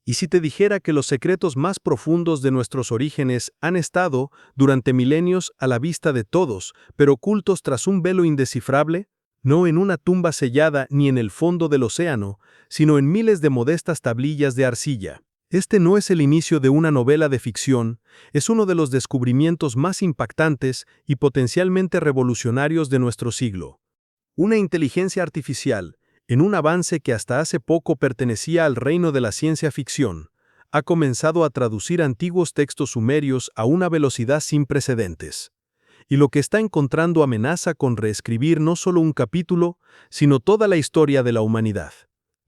¿Y si te dijera que los secretos más profundos de nuestros orígenes han estado, durante milenios, a la vista de todos, pero ocultos tras un velo indescifrable? No en una tumba sellada ni en el fondo del océano, sino en miles de modestas tablillas de arcilla. Este no es el inicio de una novela de ficción, es uno de los descubrimientos más impactantes y potencialmente revolucionarios de nuestro siglo. Una inteligencia artificial, en un avance que hasta hace poco pertenecía al reino de la ciencia ficción, ha comenzado a traducir antiguos textos sumerios a una velocidad sin precedentes. Y lo que está encontrando amenaza con reescribir no solo un capítulo, sino toda la historia de la humanidad.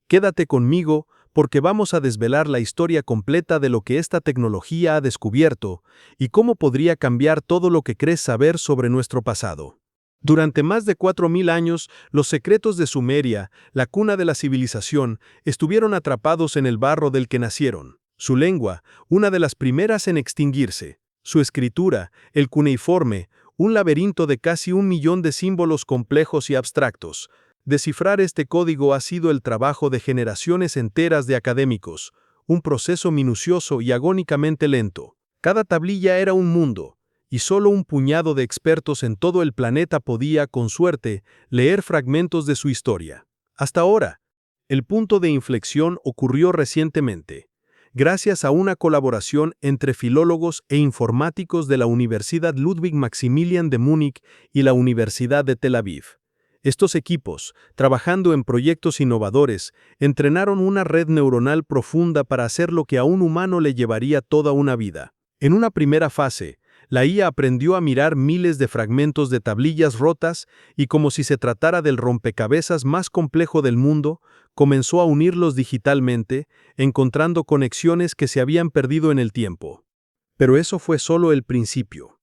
Quédate conmigo, porque vamos a desvelar la historia completa de lo que esta tecnología ha descubierto y cómo podría cambiar todo lo que crees saber sobre nuestro pasado. Durante más de 4000 años, los secretos de Sumeria, la cuna de la civilización, estuvieron atrapados en el barro del que nacieron. Su lengua, una de las primeras en extinguirse. Su escritura, el cuneiforme, un laberinto de casi 1.000.000 de símbolos complejos y abstractos. Descifrar este código ha sido el trabajo de generaciones enteras de académicos, un proceso minucioso y agónicamente lento. Cada tablilla era un mundo, y solo un puñado de expertos en todo el planeta podía, con suerte, leer fragmentos de su historia. Hasta ahora, el punto de inflexión ocurrió recientemente, gracias a una colaboración entre filólogos e informáticos de la Universidad Ludwig Maximilian de Múnich y la Universidad de Tel Aviv. Estos equipos, trabajando en proyectos innovadores, entrenaron una red neuronal profunda para hacer lo que a un humano le llevaría toda una vida. En una primera fase, la IA aprendió a mirar miles de fragmentos de tablillas rotas y, como si se tratara del rompecabezas más complejo del mundo, comenzó a unirlos digitalmente, encontrando conexiones que se habían perdido en el tiempo. Pero eso fue solo el principio.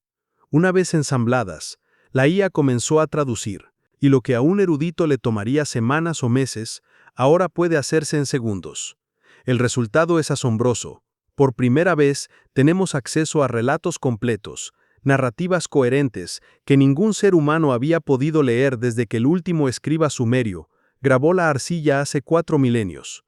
Una vez ensambladas, la IA comenzó a traducir, y lo que a un erudito le tomaría semanas o meses, ahora puede hacerse en segundos. El resultado es asombroso. Por primera vez, tenemos acceso a relatos completos, narrativas coherentes, que ningún ser humano había podido leer desde que el último escriba sumerio grabó la arcilla hace 4 milenios.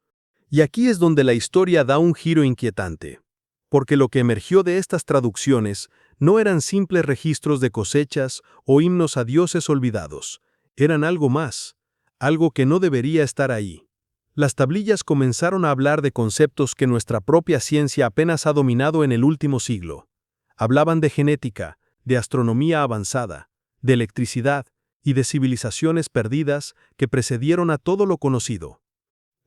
Y aquí es donde la historia da un giro inquietante. Porque lo que emergió de estas traducciones no eran simples registros de cosechas o himnos a dioses olvidados. Eran algo más, algo que no debería estar ahí. Las tablillas comenzaron a hablar de conceptos que nuestra propia ciencia apenas ha dominado en el último siglo. Hablaban de genética, de astronomía avanzada, de electricidad y de civilizaciones perdidas que precedieron a todo lo conocido.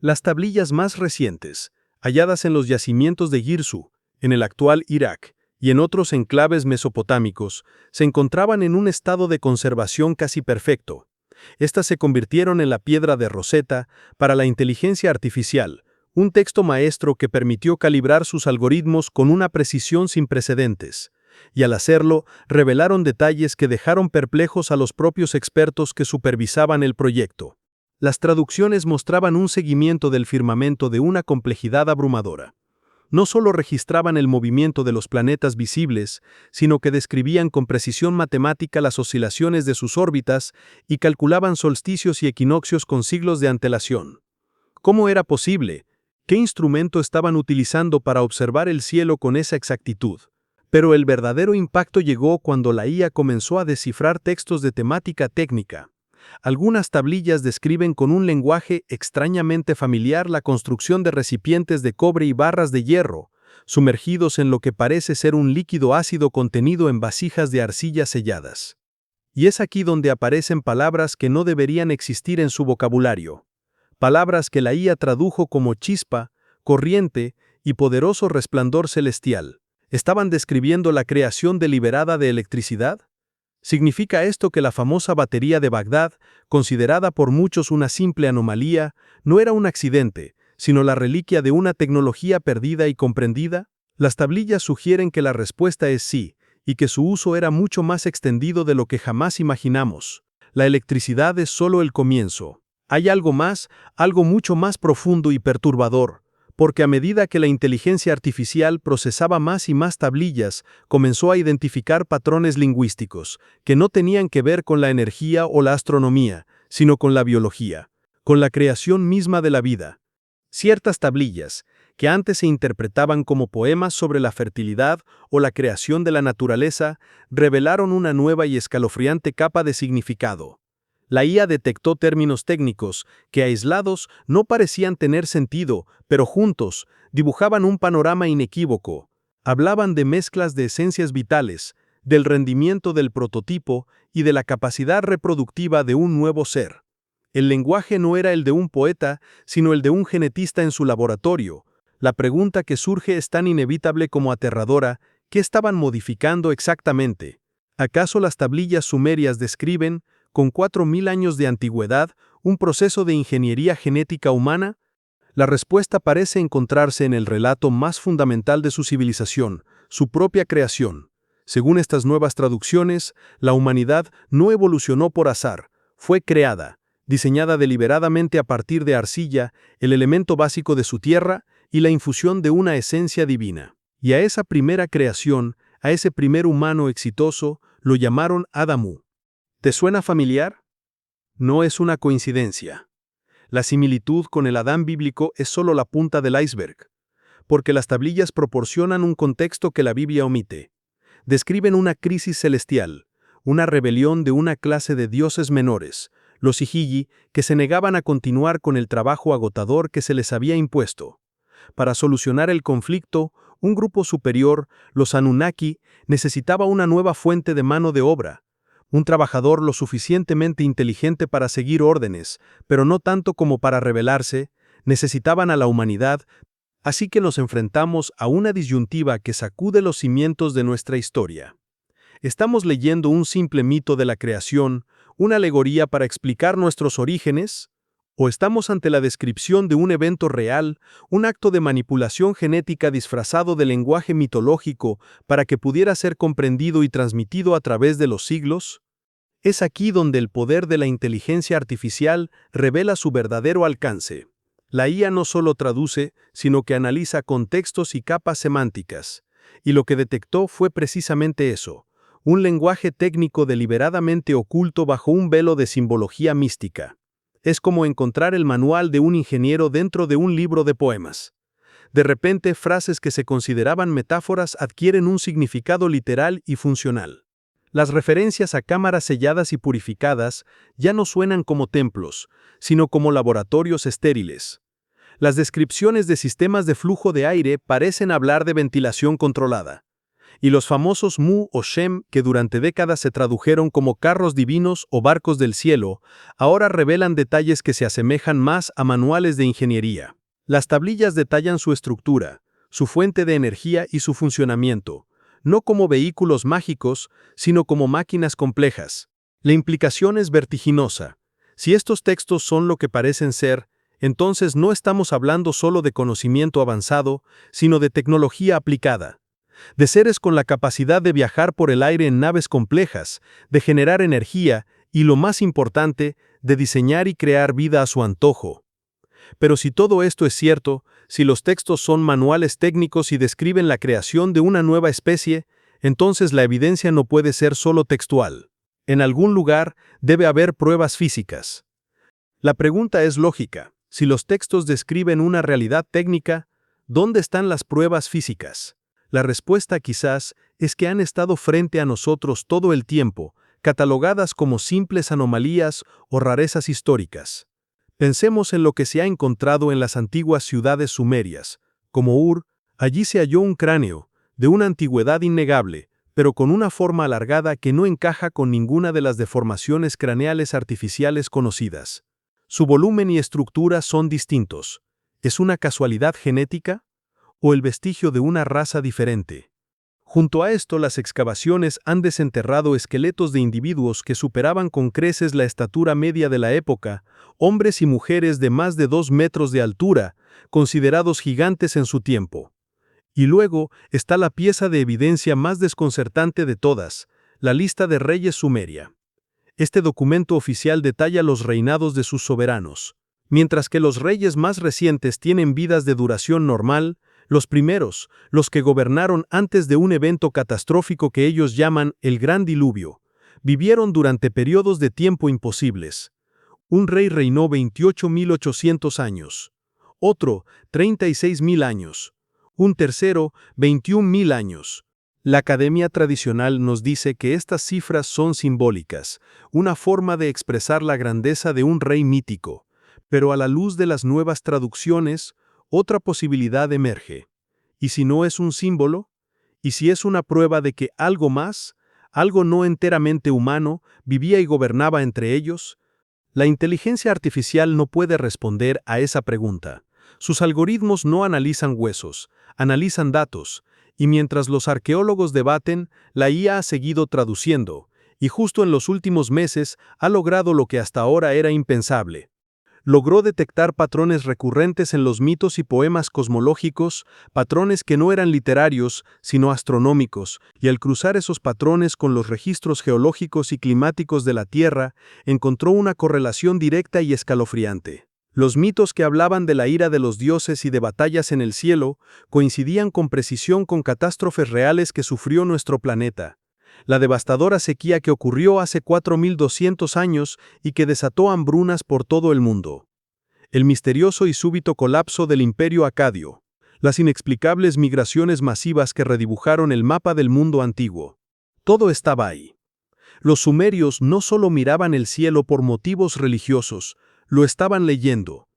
Las tablillas más recientes, halladas en los yacimientos de Girsu, en el actual Irak, y en otros enclaves mesopotámicos, se encontraban en un estado de conservación casi perfecto. Estas se convirtieron en la piedra de Rosetta para la inteligencia artificial, un texto maestro que permitió calibrar sus algoritmos con una precisión sin precedentes. Y al hacerlo, revelaron detalles que dejaron perplejos a los propios expertos que supervisaban el proyecto. Las traducciones mostraban un seguimiento del firmamento de una complejidad abrumadora. No solo registraban el movimiento de los planetas visibles, sino que describían con precisión matemática las oscilaciones de sus órbitas y calculaban solsticios y equinoccios con siglos de antelación. ¿Cómo era posible? ¿Qué instrumento estaban utilizando para observar el cielo con esa exactitud? Pero el verdadero impacto llegó cuando la IA comenzó a descifrar textos de temática técnica. Algunas tablillas describen con un lenguaje extrañamente familiar la construcción de recipientes de cobre y barras de hierro, sumergidos en lo que parece ser un líquido ácido contenido en vasijas de arcilla selladas. Y es aquí donde aparecen palabras que no deberían existir en su vocabulario. Palabras que la IA tradujo como chispa, corriente y poderoso resplandor celestial. ¿Estaban describiendo la creación deliberada de electricidad? ¿Significa esto que la famosa batería de Bagdad, considerada por muchos una simple anomalía, no era un accidente, sino la reliquia de una tecnología perdida y comprendida? Las tablillas sugieren que la respuesta es sí, y que su uso era mucho más extendido de lo que jamás imaginamos. La electricidad es solo el comienzo. Hay algo más, algo mucho más profundo y perturbador. Porque a medida que la inteligencia artificial procesaba más y más tablillas, comenzó a identificar patrones lingüísticos, que no tenían que ver con la energía o la astronomía, sino con la biología, con la creación misma de la vida. Ciertas tablillas, que antes se interpretaban como poemas sobre la fertilidad o la creación de la naturaleza, revelaron una nueva y escalofriante capa de significado. La IA detectó términos técnicos que aislados no parecían tener sentido, pero juntos dibujaban un panorama inequívoco. Hablaban de mezclas de esencias vitales, del rendimiento del prototipo y de la capacidad reproductiva de un nuevo ser. El lenguaje no era el de un poeta, sino el de un genetista en su laboratorio. La pregunta que surge es tan inevitable como aterradora: ¿qué estaban modificando exactamente? ¿Acaso las tablillas sumerias describen, con 4000 años de antigüedad, un proceso de ingeniería genética humana? La respuesta parece encontrarse en el relato más fundamental de su civilización, su propia creación. Según estas nuevas traducciones, la humanidad no evolucionó por azar, fue creada, diseñada deliberadamente a partir de arcilla, el elemento básico de su tierra, y la infusión de una esencia divina. Y a esa primera creación, a ese primer humano exitoso, lo llamaron Adamu. ¿Te suena familiar? No es una coincidencia. La similitud con el Adán bíblico es solo la punta del iceberg, porque las tablillas proporcionan un contexto que la Biblia omite. Describen una crisis celestial, una rebelión de una clase de dioses menores, los Igigi, que se negaban a continuar con el trabajo agotador que se les había impuesto. Para solucionar el conflicto, un grupo superior, los Anunnaki, necesitaba una nueva fuente de mano de obra, un trabajador lo suficientemente inteligente para seguir órdenes, pero no tanto como para rebelarse. Necesitaban a la humanidad. Así que nos enfrentamos a una disyuntiva que sacude los cimientos de nuestra historia. ¿Estamos leyendo un simple mito de la creación, una alegoría para explicar nuestros orígenes? ¿O estamos ante la descripción de un evento real, un acto de manipulación genética disfrazado de lenguaje mitológico para que pudiera ser comprendido y transmitido a través de los siglos? Es aquí donde el poder de la inteligencia artificial revela su verdadero alcance. La IA no solo traduce, sino que analiza contextos y capas semánticas. Y lo que detectó fue precisamente eso: un lenguaje técnico deliberadamente oculto bajo un velo de simbología mística. Es como encontrar el manual de un ingeniero dentro de un libro de poemas. De repente, frases que se consideraban metáforas adquieren un significado literal y funcional. Las referencias a cámaras selladas y purificadas ya no suenan como templos, sino como laboratorios estériles. Las descripciones de sistemas de flujo de aire parecen hablar de ventilación controlada. Y los famosos Mu o Shem, que durante décadas se tradujeron como carros divinos o barcos del cielo, ahora revelan detalles que se asemejan más a manuales de ingeniería. Las tablillas detallan su estructura, su fuente de energía y su funcionamiento, no como vehículos mágicos, sino como máquinas complejas. La implicación es vertiginosa. Si estos textos son lo que parecen ser, entonces no estamos hablando solo de conocimiento avanzado, sino de tecnología aplicada. De seres con la capacidad de viajar por el aire en naves complejas, de generar energía y, lo más importante, de diseñar y crear vida a su antojo. Pero si todo esto es cierto, si los textos son manuales técnicos y describen la creación de una nueva especie, entonces la evidencia no puede ser solo textual. En algún lugar debe haber pruebas físicas. La pregunta es lógica. Si los textos describen una realidad técnica, ¿dónde están las pruebas físicas? La respuesta quizás es que han estado frente a nosotros todo el tiempo, catalogadas como simples anomalías o rarezas históricas. Pensemos en lo que se ha encontrado en las antiguas ciudades sumerias, como Ur. Allí se halló un cráneo, de una antigüedad innegable, pero con una forma alargada que no encaja con ninguna de las deformaciones craneales artificiales conocidas. Su volumen y estructura son distintos. ¿Es una casualidad genética? ¿O el vestigio de una raza diferente? Junto a esto, las excavaciones han desenterrado esqueletos de individuos que superaban con creces la estatura media de la época, hombres y mujeres de más de 2 metros de altura, considerados gigantes en su tiempo. Y luego está la pieza de evidencia más desconcertante de todas, la lista de reyes sumeria. Este documento oficial detalla los reinados de sus soberanos. Mientras que los reyes más recientes tienen vidas de duración normal, los primeros, los que gobernaron antes de un evento catastrófico que ellos llaman el Gran Diluvio, vivieron durante periodos de tiempo imposibles. Un rey reinó 28.800 años. otro 36.000 años, un tercero 21.000 años. La academia tradicional nos dice que estas cifras son simbólicas, una forma de expresar la grandeza de un rey mítico, pero a la luz de las nuevas traducciones, otra posibilidad emerge. ¿Y si no es un símbolo? ¿Y si es una prueba de que algo más, algo no enteramente humano, vivía y gobernaba entre ellos? La inteligencia artificial no puede responder a esa pregunta. Sus algoritmos no analizan huesos, analizan datos, y mientras los arqueólogos debaten, la IA ha seguido traduciendo, y justo en los últimos meses ha logrado lo que hasta ahora era impensable. Logró detectar patrones recurrentes en los mitos y poemas cosmológicos, patrones que no eran literarios, sino astronómicos, y al cruzar esos patrones con los registros geológicos y climáticos de la Tierra, encontró una correlación directa y escalofriante. Los mitos que hablaban de la ira de los dioses y de batallas en el cielo coincidían con precisión con catástrofes reales que sufrió nuestro planeta. La devastadora sequía que ocurrió hace 4.200 años y que desató hambrunas por todo el mundo. El misterioso y súbito colapso del Imperio Acadio. Las inexplicables migraciones masivas que redibujaron el mapa del mundo antiguo. Todo estaba ahí. Los sumerios no solo miraban el cielo por motivos religiosos, lo estaban leyendo.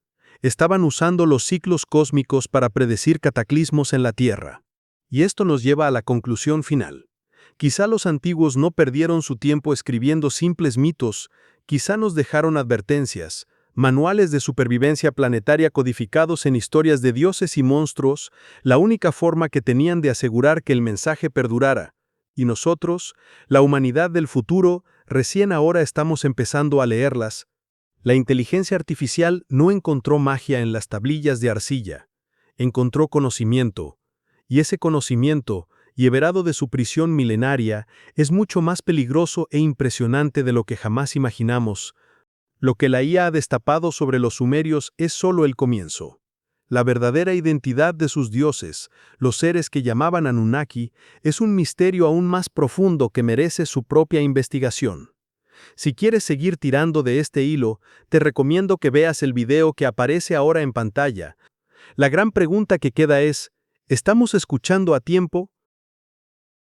Estaban usando los ciclos cósmicos para predecir cataclismos en la Tierra. Y esto nos lleva a la conclusión final. Quizá los antiguos no perdieron su tiempo escribiendo simples mitos, quizá nos dejaron advertencias, manuales de supervivencia planetaria codificados en historias de dioses y monstruos, la única forma que tenían de asegurar que el mensaje perdurara. Y nosotros, la humanidad del futuro, recién ahora estamos empezando a leerlas. La inteligencia artificial no encontró magia en las tablillas de arcilla, encontró conocimiento, y ese conocimiento, liberado de su prisión milenaria, es mucho más peligroso e impresionante de lo que jamás imaginamos. Lo que la IA ha destapado sobre los sumerios es solo el comienzo. La verdadera identidad de sus dioses, los seres que llamaban Anunnaki, es un misterio aún más profundo que merece su propia investigación. Si quieres seguir tirando de este hilo, te recomiendo que veas el video que aparece ahora en pantalla. La gran pregunta que queda es, ¿estamos escuchando a tiempo